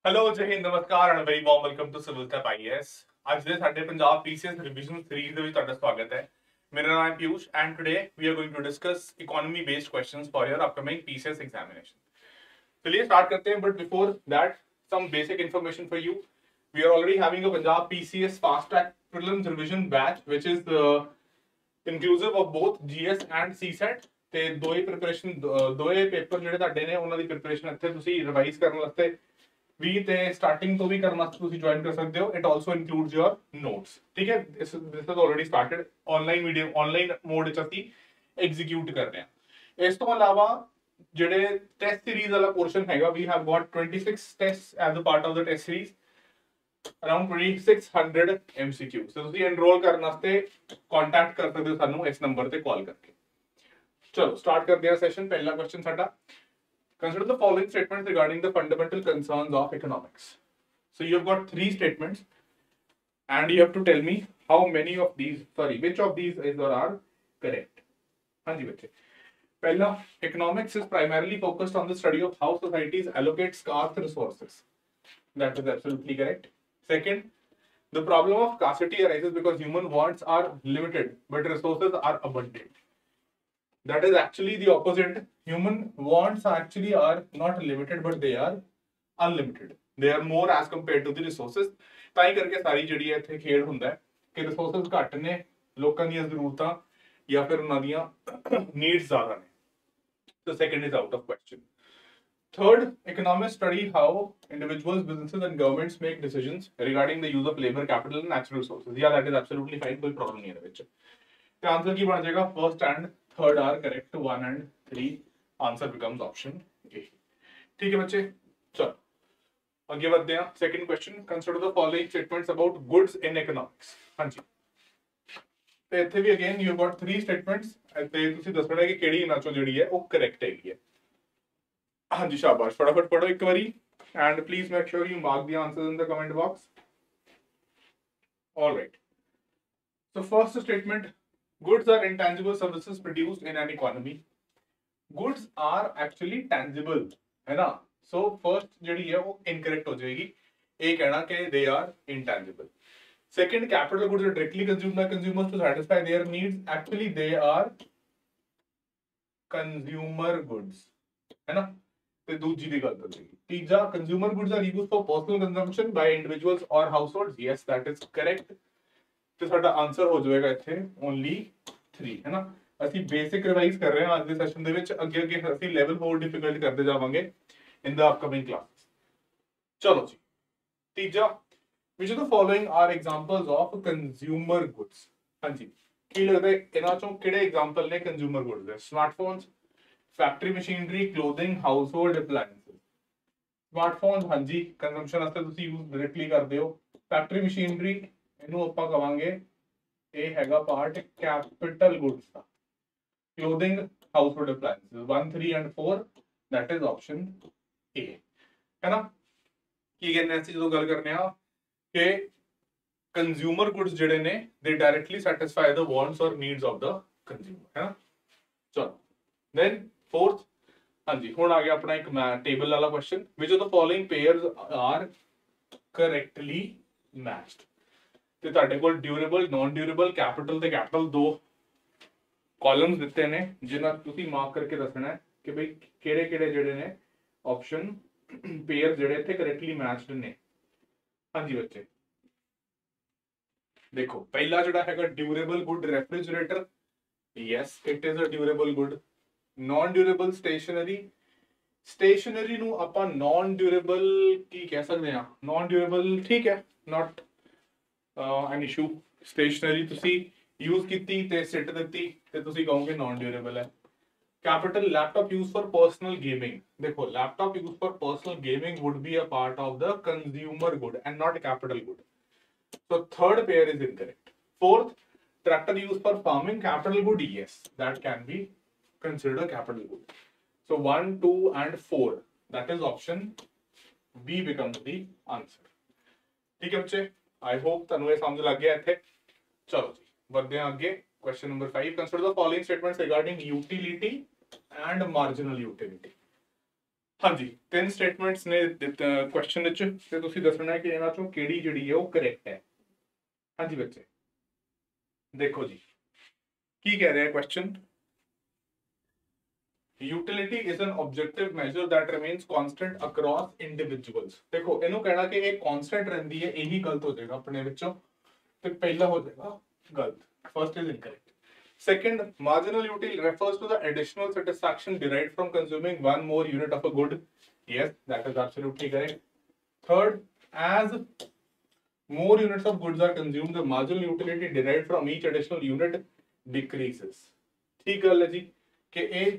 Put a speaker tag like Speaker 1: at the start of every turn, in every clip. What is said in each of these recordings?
Speaker 1: Hello Jai Hind नमस्कार and very warm welcome to civil step IAS. ਅੱਜ ਦੇ ਸਾਡੇ ਪੰਜਾਬ ਪੀਸੀਐਸ ਰਿਵੀਜ਼ਨ ਸੀਰੀਜ਼ ਦੇ ਵਿੱਚ ਤੁਹਾਡਾ ਸਵਾਗਤ ਹੈ। ਮੇਰਾ ਨਾਮ ਹੈ Piyush and today we are going to discuss economy based questions for your upcoming PCS examination. चलिए स्टार्ट करते हैं, but before that some basic information for you. We are already having a Punjab PCS fast track prelims revision batch which is inclusive of both GS and CSAT ਤੇ ਦੋਏ preparation ਦੋਏ paper ਜਿਹੜੇ ਤੁਹਾਡੇ ਨੇ ਉਹਨਾਂ ਦੀ प्रिपरेशन ਇੱਥੇ ਤੁਸੀਂ ਰਿਵਾਈਜ਼ ਕਰਨ ਵਾਸਤੇ ਵੀ ਤੇ ਸਟਾਰਟਿੰਗ ਤੋਂ ਵੀ ਕਰਨ ਵਾਸਤੇ ਤੁਸੀਂ ਜੁਆਇਨ ਕਰ ਸਕਦੇ ਹੋ। It also includes your notes. ਠੀਕ ਹੈ, this is already started online video online mode ਵਿੱਚ ਅਸੀਂ ਐਗਜ਼ੀਕਿਊਟ ਕਰ ਰਹੇ ਹਾਂ। ਇਸ ਤੋਂ ਇਲਾਵਾ ਜਿਹੜੇ ਟੈਸਟ ਸੀਰੀਜ਼ ਵਾਲਾ ਪੋਰਸ਼ਨ ਹੈਗਾ, we have got 26 test as a part of the test series, around 2600 MCQs। ਤੇ ਤੁਸੀਂ ਐਨਰੋਲ ਕਰਨ ਵਾਸਤੇ ਕੰਟੈਕਟ ਕਰ ਸਕਦੇ ਹੋ ਸਾਨੂੰ ਇਸ ਨੰਬਰ ਤੇ ਕਾਲ ਕਰਕੇ। ਚਲੋ ਸਟਾਰਟ ਕਰਦੇ ਹਾਂ ਸੈਸ਼ਨ। ਪਹਿਲਾ ਕੁਐਸਚਨ ਸਾਡਾ, consider the following statements regarding the fundamental concerns of economics. So you've got three statements and you have to tell me how many of these, which of these is or are correct. हाँ जी बच्चे, पहला, economics is primarily focused on the study of how societies allocate scarce resources. That is absolutely correct. Second, the problem of scarcity arises because human wants are limited but resources are abundant. That is actually the opposite. Human wants actually are not limited but they are unlimited. They are more as compared to the resources. ਤਾਂ ਹੀ ਕਰਕੇ ਸਾਰੀ ਜਿਹੜੀ ਹੈ ਇੱਥੇ ਖੇਡ ਹੁੰਦਾ ਹੈ ਕਿ resources ਘੱਟ ਨੇ, ਲੋਕਾਂ ਦੀਆਂ ਜ਼ਰੂਰਤਾਂ ਜਾਂ ਫਿਰ ਉਹਨਾਂ ਦੀਆਂ ਨੀਡਸ ਜ਼ਿਆਦਾ ਨੇ। So second is out of question. Third, economists study how individuals, businesses and governments make decisions regarding the use of labor, capital and natural resources. Yeah, that is absolutely fine, ਕੋਈ problem ਨਹੀਂ ਇਹਦੇ ਵਿੱਚ। ਤੇ answer ਕੀ ਬਣ ਜਾਏਗਾ? First and third are correct, 1 and 3 answer becomes option A. ठीक है बच्चे, चलो आगे बढ़ते हैं। Second question, consider the following statements about goods in economics. हाँ जी, ਤੇ ਇੱਥੇ ਵੀ ਅਗੇਨ ਯੂ ਗॉट 3 ਸਟੇਟਮੈਂਟਸ ਤੇ ਤੁਸੀਂ ਦੱਸਣਾ ਹੈ ਕਿ ਕਿਹੜੀ ਇਹਨਾਂ ਚੋਂ ਜਿਹੜੀ ਹੈ ਉਹ ਕਰੈਕਟ ਹੈਗੀ ਹੈ। हाँ जी शाबाश, फटाफट पढ़ो एक बारी and please make sure you mark the answers in the comment box. Alright, so first statement, goods are intangible services produced in an economy. Goods are actually tangible, है ना? So first ਜਿਹੜੀ ਹੈ ਉਹ incorrect ਹੋ ਜਾਏਗੀ। ਇਹ ਕਹਿਣਾ ਕਿ they are intangible. Second, capital goods are directly consumed by consumers to satisfy their needs. Actually they are consumer goods, है ना? ਤੇ ਦੂਜੀ ਦੀ ਗੱਲ ਕਰੀਏ। ਤੀਜਾ, consumer goods are used for personal consumption by individuals or households. Yes, that is correct. ਤੇ ਸਾਡਾ answer ਹੋ ਜਾਏਗਾ ਇੱਥੇ ਓਨਲੀ 3, ਹੈ ਨਾ? ਅਸੀਂ ਬੇਸਿਕ ਰਿਵਾਈਜ਼ ਕਰ ਰਹੇ ਹਾਂ ਅੱਜ ਦੇ ਸੈਸ਼ਨ ਦੇ ਵਿੱਚ, ਅੱਗੇ ਅੱਗੇ ਅਸੀਂ ਲੈਵਲ ਹੋਰ ਡਿਫਿਕਲਟ ਕਰਦੇ ਜਾਵਾਂਗੇ ਇਨ ਦਾ ਅਪਕਮਿੰਗ ਕਲਾਸ। ਚਲੋ ਜੀ, ਤੀਜਾ, which of the following are examples of consumer goods? ਹਾਂਜੀ, ਕੀ ਲੱਗਦਾ ਇਹਨਾਂ ਚੋਂ ਕਿਹੜੇ ਐਗਜ਼ਾਮਪਲ ਨੇ ਕੰਜ਼ਿਊਮਰ ਗੁੱਡਸ ਦੇ? Smartphones, factory machinery, clothing, household appliances. Smartphones ਹਾਂਜੀ ਕੰਜ਼ੰਪਸ਼ਨ ਵਾਸਤੇ ਤੁਸੀਂ ਯੂਜ਼ ਡਾਇਰੈਕਟਲੀ ਕਰਦੇ ਹੋ। ਫੈਕਟਰੀ ਮਸ਼ੀਨਰੀ ਇਹਨੂੰ ਆਪਾਂ ਕਵਾਂਗੇ ਇਹ ਹੈਗਾ ਪਾਰਟ ਕੈਪੀਟਲ ਗੁੱਡਸ ਦਾ। Clothing, household appliances, 1 3 and 4 that is option A, ਹੈ ਨਾ? ਕੀ ਕਹਿੰਦੇ ਅਸੀਂ ਜਦੋਂ ਗੱਲ ਕਰਨੇ ਆ ਕਿ ਕੰਜ਼ਿਊਮਰ ਗੁੱਡਸ ਜਿਹੜੇ ਨੇ ਦੇ ਡਾਇਰੈਕਟਲੀ ਸੈਟੀਸਫਾਈ ਦ ਵਾਂਟਸ ਔਰ ਨੀਡਸ ਆਫ ਦ ਕੰਜ਼ਿਊਮਰ, ਹੈ ਨਾ? ਚਲੋ ਦੈਨ ਫੋਰਥ, ਹਾਂਜੀ ਹੁਣ ਆ ਗਿਆ ਆਪਣਾ ਇੱਕ ਟੇਬਲ ਵਾਲਾ question, which of the following pairs are correctly matched. ਤੇ ਤੁਹਾਡੇ ਕੋਲ ਡਿਊਰੇਬਲ, ਨਾਨ ਡਿਊਰੇਬਲ, ਕੈਪੀਟਲ ਤੇ ਕੈਪੀਟਲ ਦੋ ਕਾਲਮਸ ਦਿੱਤੇ ਨੇ ਜਿਨ੍ਹਾਂ ਤੁਸੀਂ ਮਾਰਕ ਕਰਕੇ ਦੱਸਣਾ ਹੈ ਕਿ ਬਈ ਕਿਹੜੇ ਕਿਹੜੇ ਜਿਹੜੇ ਨੇ ਆਪਸ਼ਨ ਪੇਅਰ ਜਿਹੜੇ ਇੱਥੇ ਕਰੈਕਟਲੀ ਮੈਚਡ ਨੇ। ਹਾਂਜੀ ਬੱਚੇ ਦੇਖੋ, ਪਹਿਲਾ ਜਿਹੜਾ ਹੈਗਾ durable good refrigerator, yes it is a durable good. Non durable stationery, stationery ਨੂੰ ਆਪਾਂ ਨਾਨ ਡਿਊਰੇਬਲ ਕੀ ਕਹਿ ਸਕਦੇ ਹਾਂ? ਨਾਨ ਡਿਊਰੇਬਲ ਠੀਕ ਹੈ, ਨਾਟ ਐਨ ਇਸ਼ੂ। ਸਟੇਸ਼ਨਰੀ ਤੁਸੀਂ ਯੂਜ਼ ਕੀਤੀ ਤੇ ਸਿੱਟ ਦਿੱਤੀ ਤੇ ਤੁਸੀਂ ਕਹੋਗੇ ਨਾਨ ਡਿਊਰੇਬਲ ਹੈ। Capital, laptop use for personal gaming. देखो, laptop use for personal gaming would be a part of the consumer good and not capital good, so third pair is incorrect. Fourth, tractor used for farming, capital good, yes that can be considered a capital good. So 1 2 and 4 that is option B becomes the answer. ठीक है बच्चे, I hope ਤੁਹਾਨੂੰ ਇਹ ਸਮਝ ਲੱਗ ਗਿਆ ਇੱਥੇ। ਚਲੋ ਜੀ बढ़ते हैं आगे। Question number 5, consider the following statements regarding utility and marginal utility. हाँ जी, 3 स्टेटमेंट्स ने क्वेश्चन विच ते तुसीं दसना है कि इन्हां चों किहड़ी जिहड़ी है वो करेक्ट है। हाँ जी बच्चे, देखो जी की कह रहा है question. Utility is an objective measure that remains constant across individuals. देखो इहनू कहना कि एक कांस्टेंट रहिंदी है, यही गलत हो जाएगा अपने विचों। तो पहला हो जाएगा गलत, first is incorrect. Second, marginal utility refers to the additional satisfaction derived from consuming one more unit of a good. Yes, that is absolutely correct. Third, as more units of goods are consumed, the marginal utility derived from each additional unit decreases. ठीक गल है जी कि ਇਹ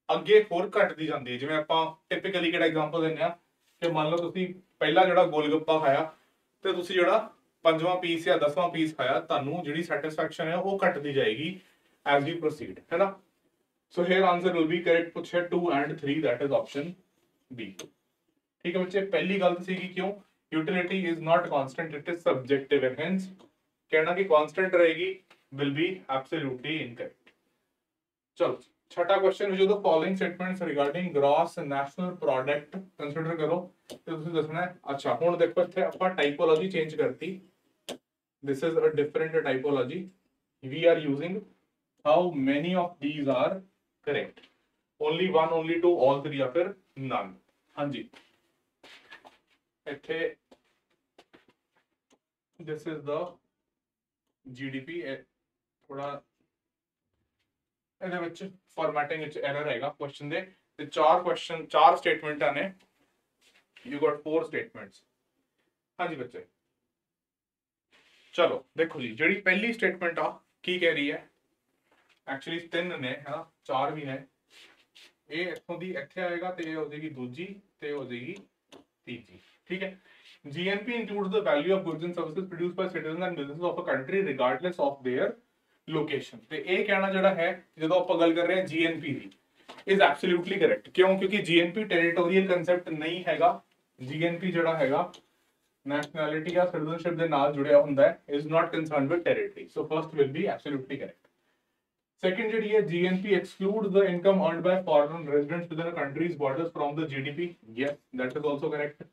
Speaker 1: ਅੱਗੇ ਹੋਰ ਘਟਦੀ ਜਾਂਦੀ ਹੈ। ਜਿਵੇਂ ਆਪਾਂ ਟਿਪੀਕਲੀ ਕਿਹੜਾ ਐਗਜ਼ਾਮਪਲ ਦਿੰਦੇ ਆ ਕਿ ਮੰਨ ਲਓ ਤੁਸੀਂ ਪਹਿਲਾ ਜਿਹੜਾ ਗੋਲ ਗੱਪਾ ਖਾਇਆ ਤੇ ਤੁਸੀਂ ਜਿਹੜਾ 5ਵਾਂ ਪੀਸ ਜਾਂ 10ਵਾਂ ਪੀਸ ਖਾਇਆ, ਤੁਹਾਨੂੰ ਜਿਹੜੀ ਸੈਟੀਸਫੈਕਸ਼ਨ ਹੈ ਉਹ ਘਟਦੀ ਜਾਏਗੀ ਐਜ਼ ਯੂ ਪ੍ਰੋਸੀਡ, ਹੈ ਨਾ। So here answer will be correct ਪੁੱਛਿਆ 2 and 3, that is option B। ठीक है बच्चे, पहली गलत सी क्यों? Utility is not constant, it is subjective and hence कहना कि कांस्टेंट रहेगी विल बी एब्सोल्युटली इनकरेक्ट। चलो छठा क्वेश्चन, जो the following statements regarding gross national product consider करो ते तुसीं दसना है। अच्छा हुण देखो इत्थे आपां टाइपोलॉजी चेंज करती, this is a different typology, we are using how many of these are correct, only 1, only 2, all 3 या फिर नन। हाँ जी, इत्थे दिस इज द जीडीपी, थोड़ा ਇਹਦੇ ਵਿੱਚ ਫਾਰਮੈਟਿੰਗ ਵਿੱਚ ਐਰਰ ਹੈਗਾ ਕੁਐਸਚਨ ਦੇ ਤੇ ਚਾਰ ਸਟੇਟਮੈਂਟਾਂ ਨੇ, ਯੂ ਗॉट 4 ਸਟੇਟਮੈਂਟਸ। ਹਾਂਜੀ ਬੱਚੇ ਚਲੋ ਦੇਖੋ ਜੀ, ਜਿਹੜੀ ਪਹਿਲੀ ਸਟੇਟਮੈਂਟ ਆ ਕੀ ਕਹਿ ਰਹੀ ਹੈ, ਐਕਚੁਅਲੀ 3 ਨੇ ਹੈ, 4 ਵੀ ਨੇ। ਇਹ ਇੱਥੋਂ ਦੀ ਇੱਥੇ ਆਏਗਾ ਤੇ ਇਹ ਹੋ ਜਾਏਗੀ ਦੂਜੀ ਤੇ ਹੋ ਜਾਏਗੀ ਤੀਜੀ, ਠੀਕ ਹੈ। GNP includes the value of goods and services produced by citizens and businesses of a country regardless of their location. ਤੇ ਇਹ ਕਹਿਣਾ ਜਿਹੜਾ ਹੈ ਜਦੋਂ ਆਪਾਂ ਗੱਲ ਕਰ ਰਹੇ ਹਾਂ GNP the, is absolutely correct. ਕਿਉਂ? ਕਿਉਂਕਿ GNP ਟੈਰੀਟੋਰੀਅਲ ਕਨਸੈਪਟ ਨਹੀਂ ਹੈਗਾ। GNP ਜਿਹੜਾ ਹੈਗਾ ਨੈਸ਼ਨੈਲਿਟੀ ਜਾਂ ਸਿਟੀਜ਼ਨਸ਼ਿਪ ਦੇ ਨਾਲ ਜੁੜਿਆ ਹੁੰਦਾ ਹੈ, is not concerned with territory. So first will be absolutely correct. Second ਜਿਹੜੀ ਹੈ, GNP excludes the income earned by foreign residents within a country's borders from the GDP। Yes, that is also correct।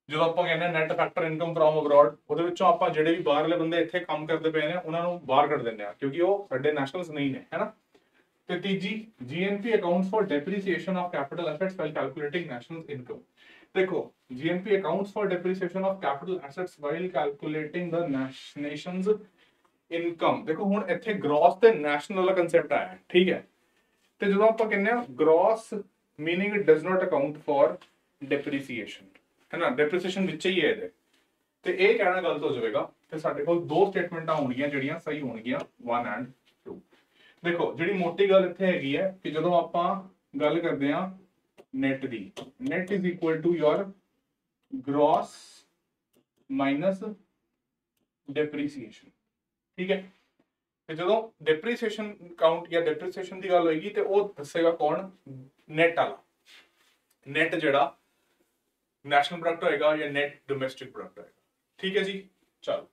Speaker 1: ਜਦੋਂ ਆਪਾਂ ਕਹਿੰਦੇ ਆ net factor income from abroad, ਉਹਦੇ ਵਿੱਚੋਂ ਆਪਾਂ ਜਿਹੜੇ ਵੀ ਬਾਹਰਲੇ ਬੰਦੇ ਇੱਥੇ ਕੰਮ ਕਰਦੇ ਪਏ ਨੇ ਉਹਨਾਂ ਨੂੰ ਬਾਹਰ ਕੱਢ ਦਿੰਦੇ ਆ ਕਿਉਂਕਿ ਉਹ ਸਾਡੇ ਨੈਸ਼ਨਲਸ ਨਹੀਂ ਨੇ, ਹੈਨਾ। ਤੇ ਤੀਜੀ, GNP accounts for depreciation of capital assets while calculating national income. ਦੇਖੋ GNP accounts for depreciation of capital assets while calculating the nation's income. ਦੇਖੋ ਹੁਣ ਇੱਥੇ ਗ੍ਰੋਸ ਤੇ ਨੈਸ਼ਨਲ ਵਾਲਾ ਕੰਸੈਪਟ ਆਇਆ, ਠੀਕ ਹੈ। ਤੇ ਜਦੋਂ ਆਪਾਂ ਕਹਿੰਦੇ ਆ gross meaning it does not account for depreciation, है ना, डेप्रिसिएशन ਵਿੱਚ ਹੀ ਹੈ ਇਹਦੇ। ਤੇ ਇਹ ਕਹਿਣਾ ਗਲਤ ਹੋ ਜਾਵੇਗਾ ਤੇ ਸਾਡੇ ਕੋਲ ਦੋ ਸਟੇਟਮੈਂਟਾਂ ਹੋਣਗੀਆਂ ਜਿਹੜੀਆਂ ਸਹੀ ਹੋਣਗੀਆਂ 1 and 2। ਦੇਖੋ ਜਿਹੜੀ ਮੋਟੀ ਗੱਲ ਇੱਥੇ ਹੈਗੀ ਹੈ ਕਿ ਜਦੋਂ ਆਪਾਂ ਗੱਲ ਕਰਦੇ ਆ ਨੈਟ ਦੀ, net is equal to your gross minus depreciation, ਠੀਕ ਹੈ। ਤੇ ਜਦੋਂ ਡੈਪਰੀਸੀਏਸ਼ਨ ਕਾਊਂਟ ਜਾਂ ਡੈਪਰੀਸੀਏਸ਼ਨ ਦੀ ਗੱਲ ਹੋਏਗੀ ਤੇ ਉਹ ਦੱਸੇਗਾ ਕੌਣ? ਨੈਟ ਵਾਲਾ। ਨੈਟ ਜਿਹੜਾ नेशनल प्रोडक्ट होएगा या नेट डोमेस्टिक प्रोडक्ट होएगा, ठीक है जी। चलो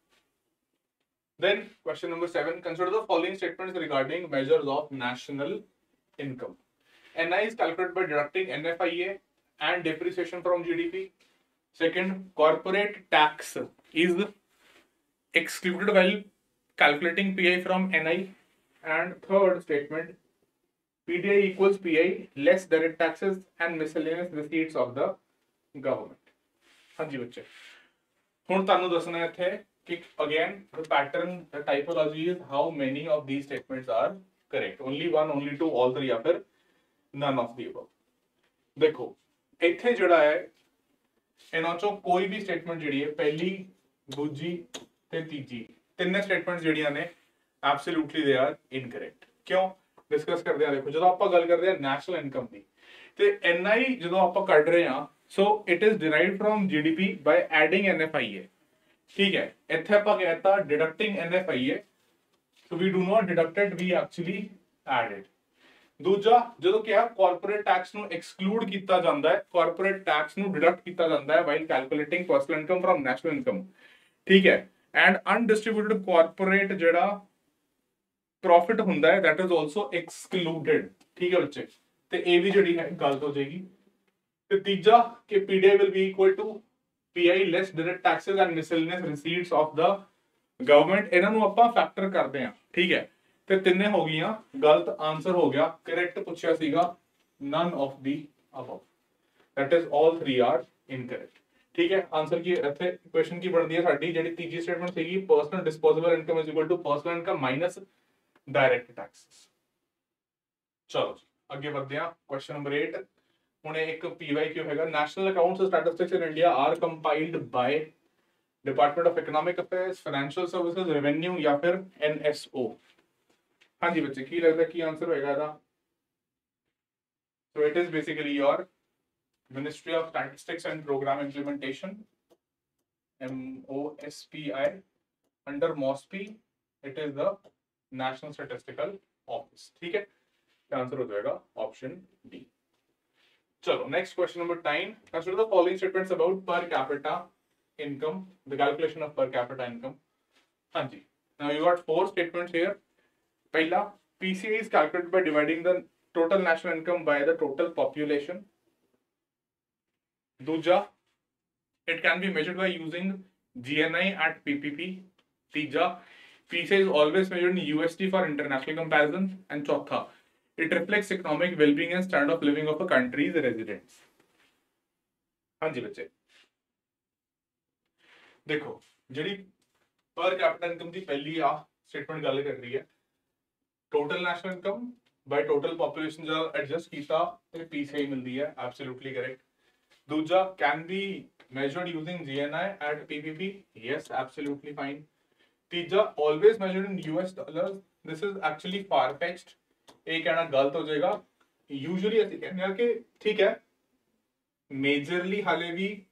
Speaker 1: then question number 7, consider the following statements regarding measures of national income. NI is calculated by deducting NFIA and depreciation from GDP। Second, corporate tax is excluded while calculating PI from NI। And third statement, PDI equals PI less direct taxes and miscellaneous receipts of the government. हाँ जी बच्चे, हुण तुहानू दसना इत्थे कि again the pattern, the typology is how many of these statements are correct, only 1, only 2, all 3 या फिर नन ऑफ द अबव। देखो इत्थे जिहड़ा है इन्हां चों कोई भी स्टेटमेंट जिहड़ी है पहली, दूजी ते तीजी, तिन्ने स्टेटमेंट्स जिहड़ियां ने एब्सोल्युटली दे आर इनकरेक्ट। क्यों? डिस्कस करदे आ। देखो जदों आपां गल करदे आ नैशनल इनकम दी ते NI जदों आपां कढ रहे हां, so it is derived from GDP by adding NFIA, ठीक है। इत्थे आपां कहता deducting NFIA, so we do not deduct it, we actually add it। दूजा ਜਦੋਂ ਕਿਹਾ corporate tax ਨੂੰ exclude ਕੀਤਾ ਜਾਂਦਾ ਹੈ, corporate tax ਨੂੰ deduct ਕੀਤਾ ਜਾਂਦਾ ਹੈ while calculating personal income from national income, ਠੀਕ ਹੈ। and undistributed corporate ਜਿਹੜਾ profit ਹੁੰਦਾ ਹੈ that is also excluded, ठीक है बच्चे। ਤੇ ਇਹ ਵੀ ਜਿਹੜੀ ਹੈ ਗਲਤ ਹੋ ਜਾਏਗੀ। ਤੇ ਤੀਜਾ ਕਿ PDI will be equal to PI less direct taxes and miscellaneous receipts of the government, ਇਹਨਾਂ ਨੂੰ ਆਪਾਂ ਫੈਕਟਰ ਕਰਦੇ ਆ, ਠੀਕ ਹੈ। ਤੇ ਤਿੰਨੇ ਹੋ ਗਈਆਂ ਗਲਤ, ਆਨਸਰ ਹੋ ਗਿਆ ਕਰੈਕਟ ਪੁੱਛਿਆ ਸੀਗਾ none of the above, that is all three are incorrect, ठीक है। आंसर की ਇੱਥੇ ਕੁਐਸਚਨ ਕੀ ਬਣਦੀ ਹੈ ਸਾਡੀ, ਜਿਹੜੀ ਤੀਜੀ ਸਟੇਟਮੈਂਟ ਸੀਗੀ personal disposable income is equal to personal income minus direct taxes. ਚਲੋ ਜੀ ਅੱਗੇ ਵਧਦੇ ਹਾਂ ਕੁਐਸਚਨ ਨੰਬਰ 8। ਹੁਣ ਇੱਕ ਪੀਵਾਈਕਿਊ ਹੈਗਾ, national accounts statistics in India are compiled by department of economic affairs, financial services, revenue या फिर एनएसओ। हाँ जी बच्चे की लगता है की आंसर होएगा था, so it is basically your Ministry of Statistics and Program Implementation, MOSPI, under MOSPI it is the National Statistical Office, ठीक है। आंसर हो जाएगा ऑप्शन डी। चलो next question number 9, consider the following statements about per capita income, the calculation of per capita income। हाँ जी, now you got 4 statements here। पहला, PCI is calculated by dividing the total national income by the total population। दूसरा, it can be measured by using GNI at PPP। तीसरा, PCI is always measured in USD for international comparison। and चौथा, it reflects economic well-being and standard of living of a country's residents। हाँ जी बच्चे देखो, ਜਿਹੜੀ ਪਰ capita income ਦੀ ਪਹਿਲੀ ਆ ਸਟੇਟਮੈਂਟ ਗੱਲ ਕਰ ਰਹੀ ਹੈ total national income by total population ਜਦ ਐਡਜਸਟ ਕੀਤਾ ਤੇ ਪੀਸੀਆਈ ਮਿਲਦੀ ਹੈ, ਐਬਸੋਲੂਟਲੀ ਕਰੈਕਟ। ਦੂਜਾ, can be measured using GNI at PPP, yes absolutely fine. ਤੀਜਾ, always measured in US dollar, this is actually far fetched, ਇਹ ਕਹਿਣਾ ਗਲਤ ਹੋ ਜਾਏਗਾ। ਯੂਜੂਅਲੀ ਅਸੀਂ ਕਹਿੰਦੇ ਆ ਕਿ ਠੀਕ ਹੈ ਮੇਜਰਲੀ ਹਾਲੇ ਵੀ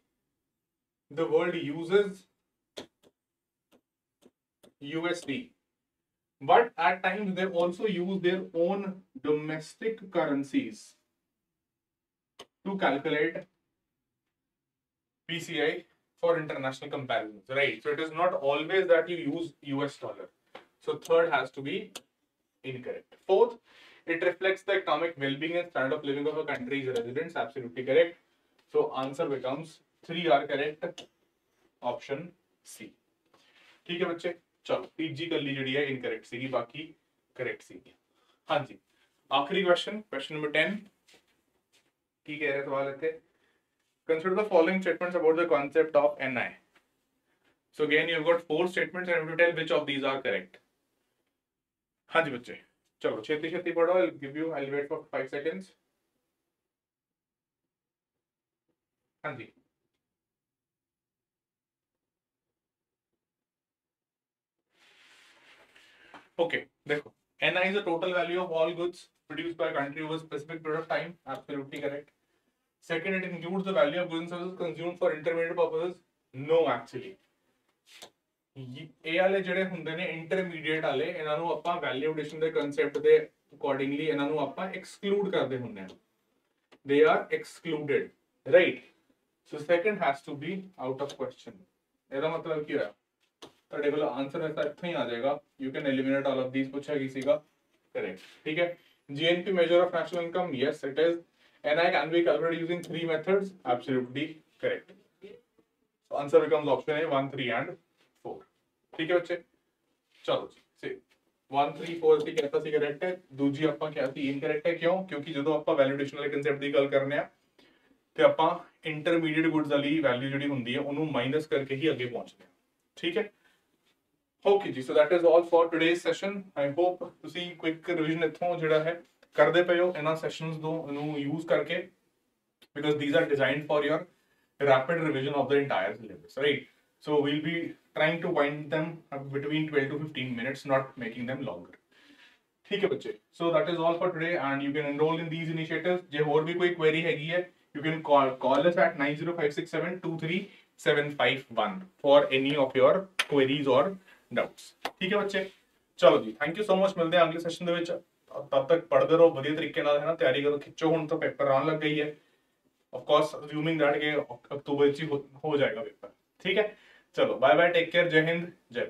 Speaker 1: the world uses USD, but at times they also use their own domestic currencies to calculate PCI for international comparisons, right? So it is not always that you use US dollar. So third has to be incorrect. Fourth, it reflects the economic well-being and standard of living of a country's residents, absolutely correct. So answer becomes 3 are correct, option C, ठीक है बच्चे। चलो तीजी गल्ली जी है incorrect सी, बाकी correct सी। हाँ जी आखिरी question, question number 10 की कह रहे सवाल इतने, consider the following statements about the concept of NI. So again you have got 4 statements and you tell which of these are correct. हाँ जी बच्चे चलो छेती छेती पढ़ो, I give you, I wait for 5 seconds. हाँ जी okay देखो, NI is the total value of all goods produced by a country over a specific period of time, absolutely correct। Second, it includes the value of goods and services consumed for intermediate purposes, no actually। ਇਹ ਵਾਲੇ ਜਿਹੜੇ ਹੁੰਦੇ ਨੇ intermediate ਵਾਲੇ, ਇਹਨਾਂ ਨੂੰ ਆਪਾਂ value edition ਦੇ ਕਨਸੈਪਟ ਦੇ ਅਕੋਰਡਿੰਗਲੀ ਇਹਨਾਂ ਨੂੰ ਆਪਾਂ ਐਕਸਕਲੂਡ ਕਰਦੇ ਹੁੰਦੇ ਆ, they are excluded, right? So second has to be out of question। ਇਹਦਾ ਮਤਲਬ ਕੀ ਹੋਇਆ, ਤੁਹਾਡੇ ਕੋਲ ਆਨਸਰ ਐਸਾ ਇੱਥੇ ਹੀ ਆ ਜਾਏਗਾ, you can eliminate all of these। ਪੁੱਛਿਆ ਕੀ ਸੀਗਾ, correct, ਠੀਕ ਹੈ। GNP measure of national income, yes it is। NI can be calculated using 3 methods, absolutely correct। So answer becomes option A 1 3 and 4, ठीक है बच्चे। चलो जी से 1 3 4 ਸੀ कहता ਸੀ correct ਹੈ, ਦੂਜੀ ਆਪਾਂ ਕਿਹਾ ਸੀ incorrect ਹੈ, ਕਿਉਂ? ਕਿਉਂਕਿ ਜਦੋਂ ਆਪਾਂ ਵੈਲਿਡੇਸ਼ਨ ਵਾਲੇ ਕਨਸੈਪਟ ਦੀ ਗੱਲ ਕਰਨੇ ਆ ਤੇ ਆਪਾਂ ਇੰਟਰਮੀਡੀਏਟ ਗੁੱਡਸ ਵਾਲੀ ਵੈਲਿਊ ਜਿਹੜੀ ਹੁੰਦੀ ਹੈ ਉਹਨੂੰ ਮਾਈਨਸ ਕਰਕੇ ਹੀ ਅੱਗੇ ਪਹੁੰਚਦੇ ਆ, ਠੀਕ ਹੈ। ओके जी, so that is all for today's session. I hope ਤੁਸੀਂ क्विक रिवीजन इत्थों ਜਿਹੜਾ ਹੈ ਕਰਦੇ ਪਏ ਹੋ ਇਹਨਾਂ ਸੈਸ਼ਨਸ ਨੂੰ ਯੂਜ਼ ਕਰਕੇ, because these are designed for your rapid revision of the entire syllabus, right? So we'll be trying to wind them up between 12 to 15 minutes, not making them longer, ठीक है बच्चे। So that is all for today and you can enroll in these initiatives। ਜੇ ਹੋਰ ਵੀ ਕੋਈ query ਹੈਗੀ ਹੈ, you can call us at 9056723751 for any of your queries or doubts, ठीक है बच्चे। चलो जी थैंक यू सो मच, मिलते हैं अगले सेशन ਦੇ ਵਿੱਚ। तब तक पढ़ते रहो ਵਧੀਆ ਤਰੀਕੇ ਨਾਲ, है ना, तैयारी करो, खिंचो, ਹੁਣ तो पेपर आने लग गई है, ऑफ कोर्स अज्यूमिंग दैट के अक्टूबर में हो जाएगा पेपर, ठीक है। चलो बाय बाय, टेक केयर, जय हिंद, जय